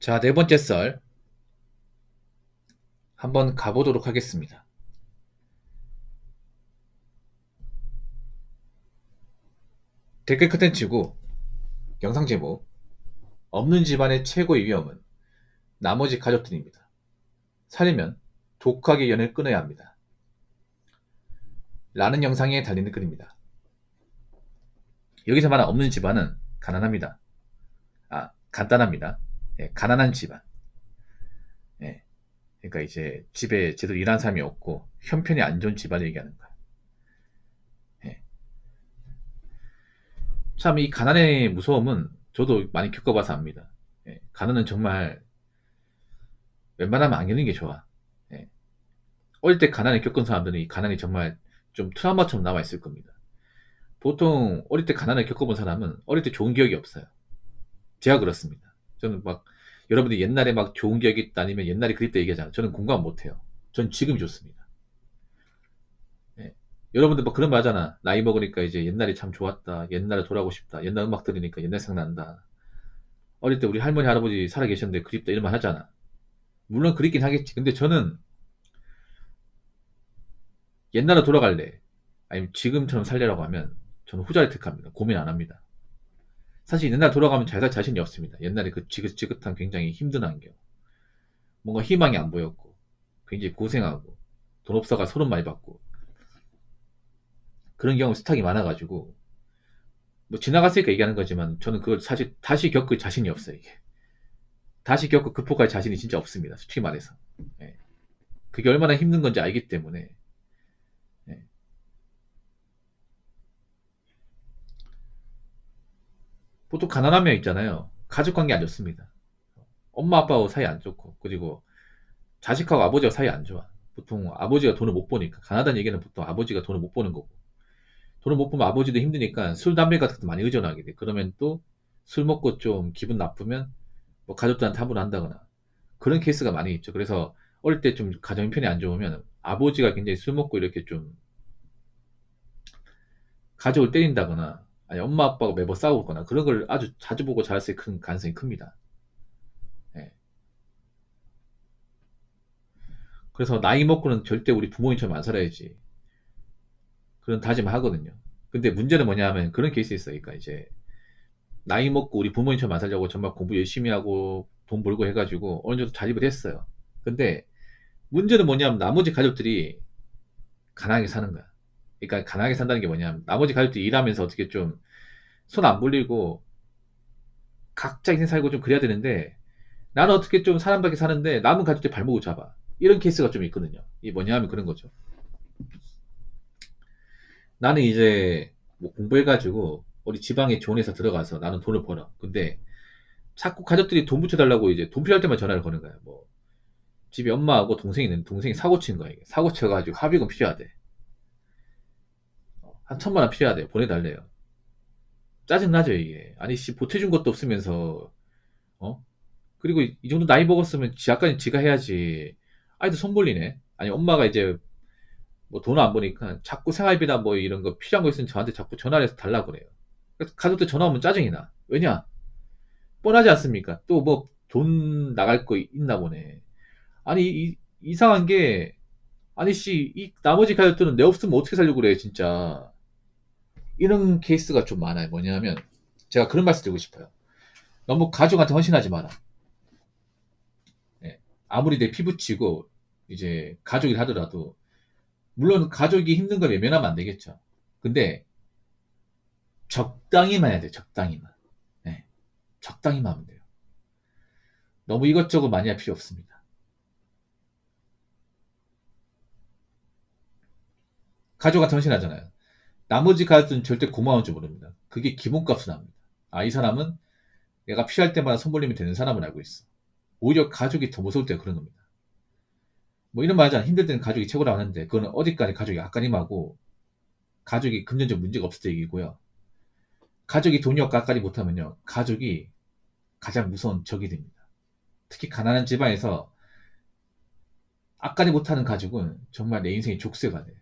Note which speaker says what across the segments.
Speaker 1: 자, 네 번째 썰 한번 가보도록 하겠습니다. 댓글 컨텐츠고 영상 제목 없는 집안의 최고의 위험은 나머지 가족들입니다. 살려면 독하게 연을 끊어야 합니다. 라는 영상에 달리는 글입니다. 여기서 말한 없는 집안은 가난합니다. 간단합니다. 예, 가난한 집안. 예, 그러니까 이제 집에 제대로 일하는 사람이 없고 형편이 안 좋은 집안을 얘기하는 거야. 예. 참 이 가난의 무서움은 저도 많이 겪어봐서 압니다. 예, 가난은 정말 웬만하면 안 겪는 게 좋아. 예. 어릴 때 가난을 겪은 사람들은 이 가난이 정말 좀 트라우마처럼 남아있을 겁니다. 보통 어릴 때 가난을 겪어본 사람은 어릴 때 좋은 기억이 없어요. 제가 그렇습니다. 저는 막 여러분들이 옛날에 막 좋은 기억이 있다 아니면 옛날에 그립다 얘기하잖아요. 저는 공감 못해요. 전 지금이 좋습니다. 예. 여러분들 막 그런 말 하잖아. 나이 먹으니까 이제 옛날이 참 좋았다. 옛날에 돌아가고 싶다. 옛날 음악 들으니까 옛날 생각난다. 어릴 때 우리 할머니 할아버지 살아 계셨는데 그립다 이런 말 하잖아. 물론 그립긴 하겠지. 근데 저는 옛날로 돌아갈래. 아니면 지금처럼 살려라고 하면 저는 후자를 택합니다. 고민 안 합니다. 사실 옛날 돌아가면 잘 살 자신이 없습니다. 옛날에 그 지긋지긋한 굉장히 힘든 환경. 뭔가 희망이 안 보였고, 굉장히 고생하고, 돈 없어가 소름 많이 받고, 그런 경우 스탁이 많아가지고, 뭐 지나갔으니까 얘기하는 거지만 저는 그걸 사실 다시 겪을 자신이 없어요, 이게. 다시 겪고 극복할 자신이 진짜 없습니다. 솔직히 말해서. 예. 그게 얼마나 힘든 건지 알기 때문에. 예. 보통 가난하면 있잖아요. 가족 관계 안 좋습니다. 엄마 아빠하고 사이 안 좋고, 그리고 자식하고 아버지하고 사이 안 좋아. 보통 아버지가 돈을 못 버니까. 가난하다는 얘기는 보통 아버지가 돈을 못 버는 거고. 돈을 못 벌면 아버지도 힘드니까 술, 담배 같은 것도 많이 의존하게 돼. 그러면 또 술 먹고 좀 기분 나쁘면 뭐 가족들한테 함부로 한다거나. 그런 케이스가 많이 있죠. 그래서 어릴 때 좀 가정 형편이 안 좋으면 아버지가 굉장히 술 먹고 이렇게 좀 가족을 때린다거나 아니 엄마 아빠가 매번 싸우거나 그런 걸 아주 자주 보고 자랐을 큰 가능성이 큽니다. 예. 그래서 나이 먹고는 절대 우리 부모님처럼 안 살아야지. 그런 다짐을 하거든요. 근데 문제는 뭐냐 하면 그런 케이스 있어요. 그러니까 이제 나이 먹고 우리 부모님처럼 안 살려고 정말 공부 열심히 하고 돈 벌고 해가지고 어느 정도 자립을 했어요. 근데 문제는 뭐냐면 나머지 가족들이 가난하게 사는 거야. 그러니까 가난하게 산다는 게 뭐냐면 나머지 가족들이 일하면서 어떻게 좀 손 안 벌리고 각자 인생 살고 좀 그래야 되는데 나는 어떻게 좀 사람답게 사는데 남은 가족들이 발목을 잡아. 이런 케이스가 좀 있거든요. 이게 뭐냐면 그런 거죠. 나는 이제 뭐 공부해가지고 어디 지방에 좋은 회사 들어가서 나는 돈을 벌어. 근데 자꾸 가족들이 돈 붙여달라고 이제 돈 필요할 때만 전화를 거는 거야. 뭐 집에 엄마하고 동생이 있는데 동생이 사고 친 거야. 이게. 사고 쳐가지고 합의금 필요하대. 한 1,000만 원 필요하대. 보내달래요. 짜증나죠 이게. 아니 씨 보태준 것도 없으면서 어? 그리고 이 정도 나이 먹었으면 지하까지 지가 해야지. 아이도 손 벌리네. 아니 엄마가 이제 뭐 돈을 안 버니까 자꾸 생활비나 뭐 이런 거 필요한 거 있으면 저한테 자꾸 전화를 해서 달라고 그래요. 그래서 가족들 전화 오면 짜증이 나. 왜냐? 뻔하지 않습니까? 또 뭐 돈 나갈 거 있나 보네. 아니 이상한 게 아니 씨 이 나머지 가족들은 내 없으면 어떻게 살려고 그래 진짜. 이런 케이스가 좀 많아요. 뭐냐면 제가 그런 말씀 드리고 싶어요. 너무 가족한테 헌신하지 마라. 예. 아무리 내 피부치고 이제 가족이 하더라도 물론 가족이 힘든 걸 외면하면 안 되겠죠. 근데 적당히만 해야 돼요. 적당히만. 예. 적당히만 하면 돼요. 너무 이것저것 많이 할 필요 없습니다. 가족한테 헌신하잖아요. 나머지 가족들은 절대 고마운 줄 모릅니다. 그게 기본값으로 납니다. 아, 이 사람은 내가 필요할 때마다 손 벌리면 되는 사람을 알고 있어. 오히려 가족이 더 무서울 때가 그런 겁니다. 뭐 이런 말 하잖아. 힘들 때는 가족이 최고라고 하는데 그거는 어디까지 가족이 아까림하고 가족이 금전적 문제가 없을 때 얘기고요. 가족이 돈이 없고 아까리 못하면요. 가족이 가장 무서운 적이 됩니다. 특히 가난한 집안에서 아까리 못하는 가족은 정말 내 인생의 족쇄가 돼.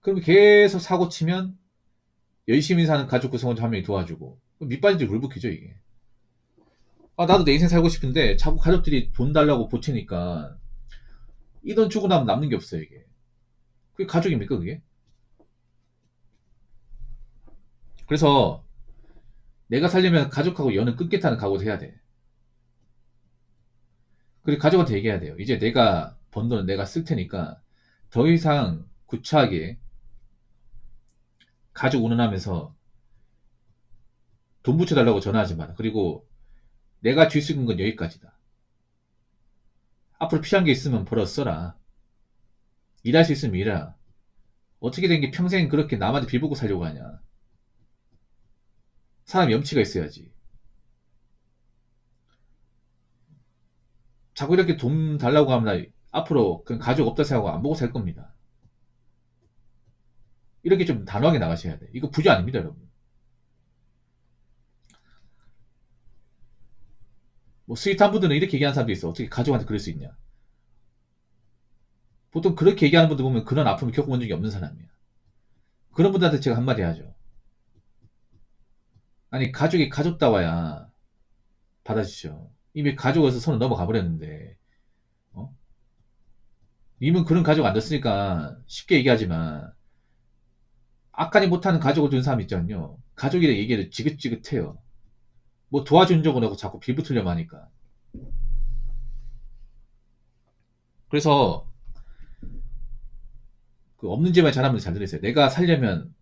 Speaker 1: 그럼 계속 사고 치면 열심히 사는 가족 구성원 한 명이 도와주고 밑빠진지 울부짖죠 이게. 나도 내 인생 살고 싶은데 자꾸 가족들이 돈 달라고 보채니까 이 돈 주고 나면 남는 게 없어요, 이게. 그게 가족입니까, 그게? 그래서 내가 살려면 가족하고 연은 끊겠다는 각오도 해야 돼. 그리고 가족한테 얘기해야 돼요. 이제 내가 번 돈은 내가 쓸 테니까 더 이상 구차하게 가족 운운하면서 돈 붙여달라고 전화하지 마라. 그리고 내가 줄 수 있는 건 여기까지다. 앞으로 필요한 게 있으면 벌어 써라. 일할 수 있으면 일해라. 어떻게 된 게 평생 그렇게 남한테 빌붙고 살려고 하냐. 사람 염치가 있어야지. 자꾸 이렇게 돈 달라고 하면 앞으로 그냥 가족 없다 생각하고 안 보고 살 겁니다. 이렇게 좀 단호하게 나가셔야 돼. 이거 부주 아닙니다, 여러분. 뭐 스윗한 분들은 이렇게 얘기하는 사람도 있어. 어떻게 가족한테 그럴 수 있냐. 보통 그렇게 얘기하는 분들 보면 그런 아픔을 겪어본 적이 없는 사람이야. 그런 분들한테 제가 한마디 하죠. 아니, 가족이 가족다워야 받아주죠. 이미 가족에서 손을 넘어가 버렸는데, 어? 님은 그런 가족 안 뒀으니까 쉽게 얘기하지만, 악하지 못하는 가족을 둔 사람 있잖아요. 가족이라 얘기해도 지긋지긋해요. 뭐 도와준 적은 없고 자꾸 빌붙으려고 하니까. 그래서 그 없는 집안에 잘하면 잘 들으세요. 내가 살려면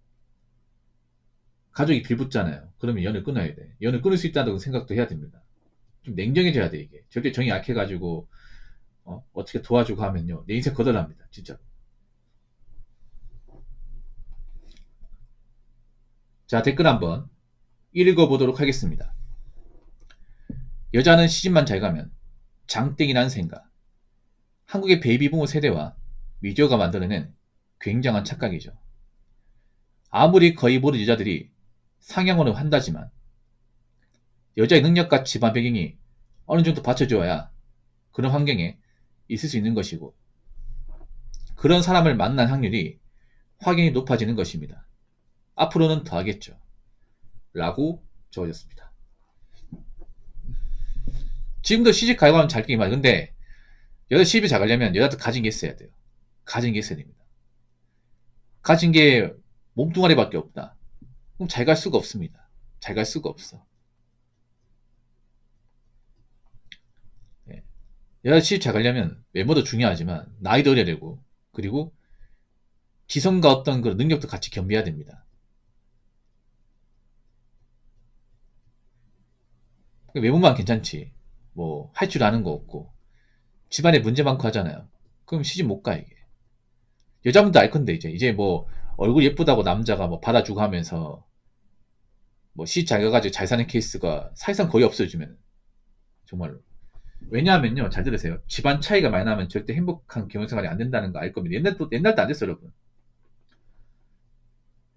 Speaker 1: 가족이 빌붙잖아요. 그러면 연을 끊어야 돼. 연을 끊을 수 있다는 생각도 해야 됩니다. 좀 냉정해져야 돼, 이게. 절대 정이 약해가지고 어떻게 도와주고 하면요, 내 인생 거덜납니다, 진짜. 자, 댓글 한번 읽어보도록 하겠습니다. 여자는 시집만 잘 가면 장땡이라는 생각. 한국의 베이비부모 세대와 미디어가 만들어낸 굉장한 착각이죠. 아무리 거의 모든 여자들이 상향원을 한다지만 여자의 능력과 집안 배경이 어느 정도 받쳐줘야 그런 환경에 있을 수 있는 것이고, 그런 사람을 만난 확률이 확연히 높아지는 것입니다. 앞으로는 더 하겠죠. 라고 적어졌습니다. 지금도 시집 가고 하면 잘 끼기 말이에요. 근데 여자 시집이 잘 가려면 여자도 가진 게 있어야 돼요. 가진 게 있어야 됩니다. 가진 게 몸뚱아리밖에 없다. 그럼 잘 갈 수가 없습니다. 잘 갈 수가 없어. 예. 여자 시집 잘 가려면 외모도 중요하지만 나이도 어려야 되고, 그리고 지성과 어떤 그런 능력도 같이 겸비해야 됩니다. 외모만 괜찮지. 뭐 할 줄 아는 거 없고 집안에 문제 많고 하잖아요. 그럼 시집 못 가, 이게. 여자분도 알 건데, 이제 뭐 얼굴 예쁘다고 남자가 뭐 받아주고 하면서 뭐 시집 잘 가가지고 잘 사는 케이스가 사실상 거의 없어지면, 정말로. 왜냐하면요, 잘 들으세요. 집안 차이가 많이 나면 절대 행복한 결혼생활이 안 된다는 거 알 겁니다. 옛날도 안 됐어요, 여러분.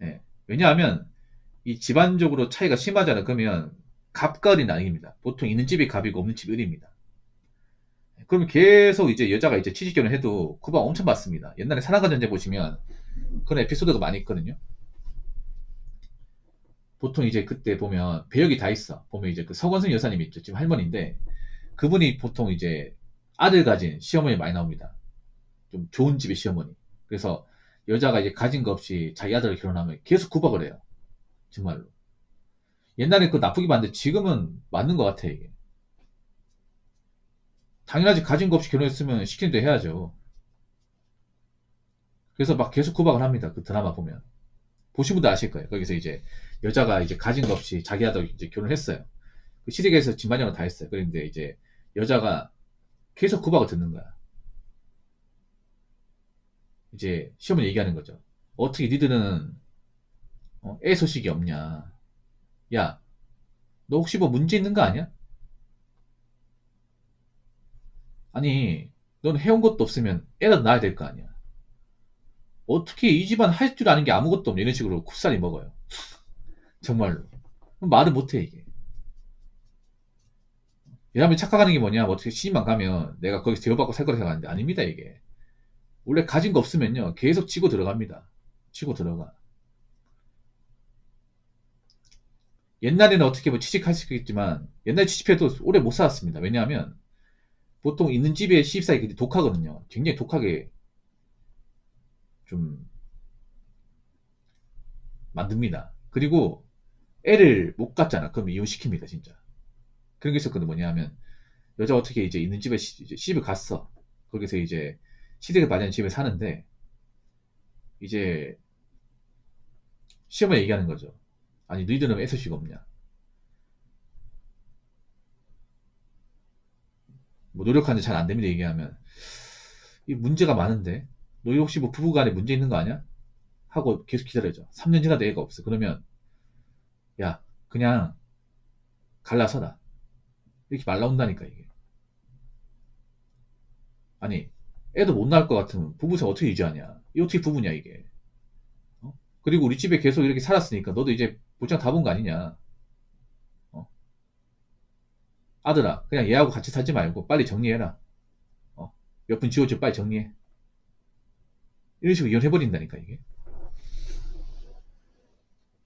Speaker 1: 예. 왜냐하면 이 집안적으로 차이가 심하잖아요. 그러면 갑과 을이 나뉩니다. 보통 있는 집이 갑이고 없는 집이 을입니다. 그러면 계속 이제 여자가 이제 취직결혼을 해도 구박 엄청 받습니다. 옛날에 사랑과 전쟁 보시면 그런 에피소드가 많이 있거든요. 보통 이제 그때 보면 배역이 다 있어. 보면 이제 그 서건순 여사님이 있죠. 지금 할머니인데 그분이 보통 이제 아들 가진 시어머니 많이 나옵니다. 좀 좋은 집의 시어머니. 그래서 여자가 이제 가진 거 없이 자기 아들을 결혼하면 계속 구박을 해요. 정말로. 옛날에 그거 나쁘게 봤는데 지금은 맞는 것 같아, 이게. 당연하지, 가진 거 없이 결혼했으면 시키는 대로 해야죠. 그래서 막 계속 구박을 합니다. 그 드라마 보면. 보신 분도 아실 거예요. 거기서 이제 여자가 이제 가진 거 없이 자기 아들 이제 결혼했어요. 그 시댁에서 집마련을 다 했어요. 그런데 이제 여자가 계속 구박을 듣는 거야. 이제 시어머니 얘기하는 거죠. 어떻게 니들은 애 소식이 없냐. 야, 너 혹시 뭐 문제 있는 거 아니야? 아니, 넌 해온 것도 없으면 애라도 낳아야 될 거 아니야. 어떻게 이 집안 할 줄 아는 게 아무것도 없냐. 이런 식으로 굿살이 먹어요. 정말로. 말을 못해, 이게. 여자분이 착각하는 게 뭐냐. 뭐 어떻게 시집만 가면 내가 거기서 대우받고 살 거라 생각하는데 아닙니다, 이게. 원래 가진 거 없으면요. 계속 치고 들어갑니다. 치고 들어가. 옛날에는 어떻게 뭐 취직할 수 있겠지만 옛날에 취직해도 오래 못 살았습니다. 왜냐하면 보통 있는 집에 시집살이 굉장히 독하거든요. 굉장히 독하게 좀 만듭니다. 그리고 애를 못 갖잖아. 그럼 이혼시킵니다, 진짜. 그런 게 있었거든. 뭐냐면 여자 어떻게 이제 있는 집에 이제 시집을 갔어. 거기서 이제 시댁을 맞이한 집에 사는데 이제 시어머니 얘기하는 거죠. 아니 너희들은 왜 애서씨가 없냐? 뭐 노력하는데 잘 안 됩니다. 얘기하면 이 문제가 많은데 너희 혹시 뭐 부부간에 문제 있는 거 아니야? 하고 계속 기다려줘. 3년 지나도 애가 없어. 그러면 야 그냥 갈라서라. 이렇게 말 나온다니까 이게. 아니 애도 못 낳을 것 같으면 부부생 어떻게 유지하냐? 이 어떻게 부부냐 이게. 어? 그리고 우리 집에 계속 이렇게 살았으니까 너도 이제 볼장 다 본 거 아니냐? 어? 아들아 그냥 얘하고 같이 살지 말고 빨리 정리해라. 어? 몇 분 지워줘 빨리 정리해. 이런 식으로 이혼해버린다니까 이게.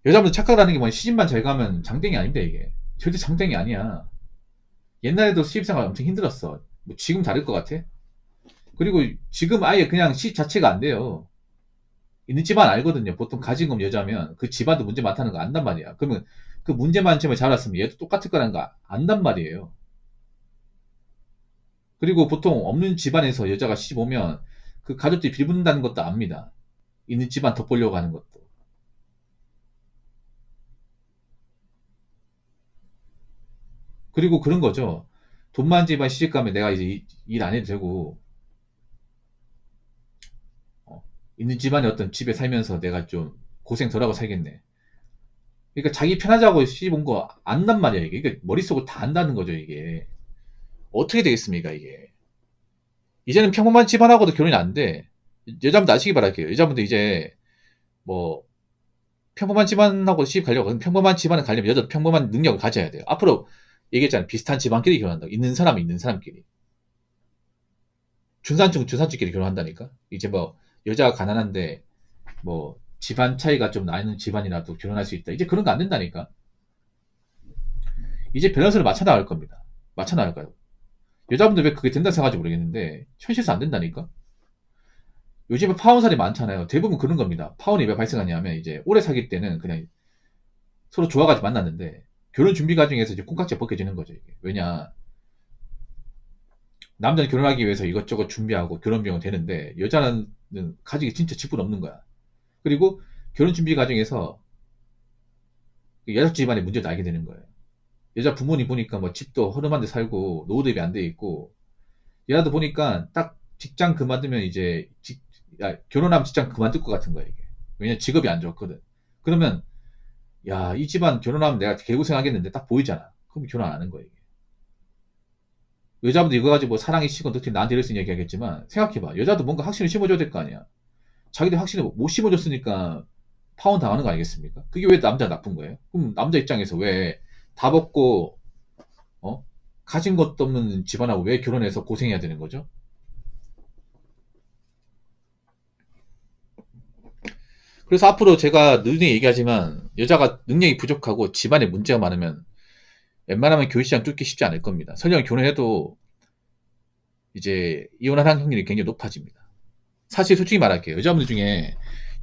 Speaker 1: 여자분들 착각하는 게 뭐냐 시집만 잘 가면 장땡이 아닌데 이게. 절대 장땡이 아니야. 옛날에도 시집생활 엄청 힘들었어. 뭐 지금 다를 것 같아? 그리고 지금 아예 그냥 시집 자체가 안 돼요. 있는 집안 알거든요. 보통 가진 건 여자면 그 집안도 문제 많다는 거 안단 말이야. 그러면 그 문제 많점을 잘 알았으면 얘도 똑같을 거라는 거 안단 말이에요. 그리고 보통 없는 집안에서 여자가 시집 오면 그 가족들이 빌붙는다는 것도 압니다. 있는 집안 덮보려고 하는 것도. 그리고 그런 거죠. 돈 많은 집안 시집 가면 내가 이제 일 안 해도 되고, 어, 있는 집안의 어떤 집에 살면서 내가 좀 고생 덜하고 살겠네. 그러니까 자기 편하자고 시집 온 거 안단 말이야, 이게. 그러니까 머릿속으로 다 안다는 거죠, 이게. 어떻게 되겠습니까, 이게. 이제는 평범한 집안하고도 결혼이 안 돼. 여자분들 아시기 바랄게요. 여자분들 이제 뭐 평범한 집안하고 시집 가려고 하면 평범한 집안을 가려면 여자도 평범한 능력을 가져야 돼요. 앞으로 얘기했잖아요. 비슷한 집안끼리 결혼한다. 있는 사람은 있는 사람끼리. 중산층 중산층끼리 결혼한다니까. 이제 뭐 여자가 가난한데 뭐 집안 차이가 좀 나는 집안이라도 결혼할 수 있다. 이제 그런 거 안 된다니까. 이제 밸런스를 맞춰 나갈 겁니다. 맞춰 나갈 거예요. 여자분들 왜 그게 된다 생각하지 모르겠는데 현실에서 안 된다니까. 요즘에 파혼살이 많잖아요. 대부분 그런 겁니다. 파혼이 왜 발생하냐면 이제 오래 사귈 때는 그냥 서로 좋아가지고 만났는데 결혼 준비 과정에서 이제 콩깍지가 벗겨지는 거죠. 이게. 왜냐 남자는 결혼하기 위해서 이것저것 준비하고 결혼 비용 되는데 여자는 가지기 진짜 집은 없는 거야. 그리고 결혼 준비 과정에서 여자 집안의 문제도 알게 되는 거예요. 여자 부모님 보니까 뭐 집도 허름한 데 살고 노후 대비 안 돼 있고 여자도 보니까 딱 직장 그만두면 이제 결혼하면 직장 그만둘 것 같은 거야 이게. 왜냐 직업이 안 좋거든. 그러면 야 이 집안 결혼하면 내가 개고생하겠는데 딱 보이잖아. 그럼 결혼 안 하는 거야 이게. 여자분도 이거 가지고 뭐 사랑이 식은 어떻게 나한테 이럴 수 있는 얘기하겠지만 생각해봐. 여자도 뭔가 확신을 심어줘야 될 거 아니야. 자기들 확신을 못 심어줬으니까 파혼 당하는 거 아니겠습니까? 그게 왜 남자 나쁜 거예요? 그럼 남자 입장에서 왜 다 벗고 어? 가진 것도 없는 집안하고 왜 결혼해서 고생해야 되는 거죠? 그래서 앞으로 제가 늘상 얘기하지만 여자가 능력이 부족하고 집안에 문제가 많으면 웬만하면 교육시장 뚫기 쉽지 않을 겁니다. 설령 결혼해도 이제 이혼할 확률이 굉장히 높아집니다. 사실 솔직히 말할게요. 여자분들 중에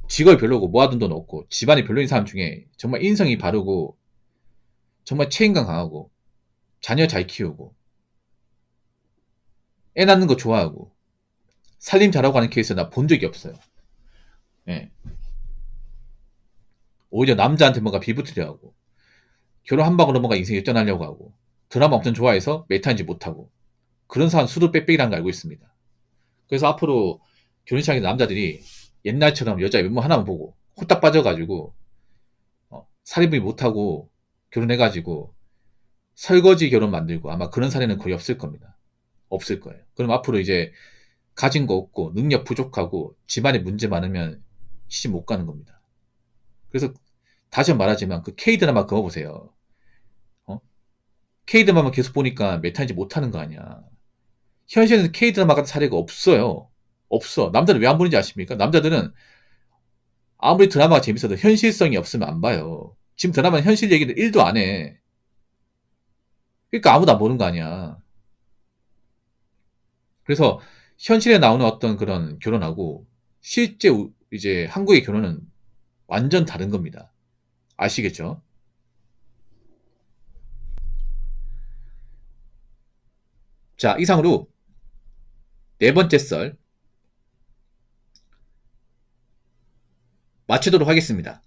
Speaker 1: 직업이 별로고 모아둔 돈 없고 집안이 별로인 사람 중에 정말 인성이 바르고 정말 책임감 강하고 자녀 잘 키우고 애 낳는 거 좋아하고 살림 잘하고 하는 케이스 나 본 적이 없어요. 예. 오히려 남자한테 뭔가 비붙으려 하고 결혼 한 방으로 뭔가 인생 역전하려고 하고 드라마 엄청 좋아해서 메타인지 못하고 그런 사람 수도 빽빽이라는 걸 알고 있습니다. 그래서 앞으로 결혼식장에 남자들이 옛날처럼 여자 외모 하나만 보고 후딱 빠져가지고 살인비 못하고 결혼해가지고 설거지 결혼 만들고 아마 그런 사례는 거의 없을 겁니다. 없을 거예요. 그럼 앞으로 이제 가진 거 없고 능력 부족하고 집안에 문제 많으면 시집 못 가는 겁니다. 그래서 다시 한번 말하지만 그 K드라마 그거 보세요. 어? K드라마만 계속 보니까 메타인지 못하는 거 아니야. 현실에는 K드라마 같은 사례가 없어요. 없어. 남자들 왜 안 보는지 아십니까? 남자들은 아무리 드라마가 재밌어도 현실성이 없으면 안 봐요. 지금 드라마는 현실 얘기를 1도 안 해. 그러니까 아무도 안 보는 거 아니야. 그래서 현실에 나오는 어떤 그런 결혼하고 실제 이제 한국의 결혼은 완전 다른 겁니다. 아시겠죠? 자, 이상으로 네 번째 썰 마치도록 하겠습니다.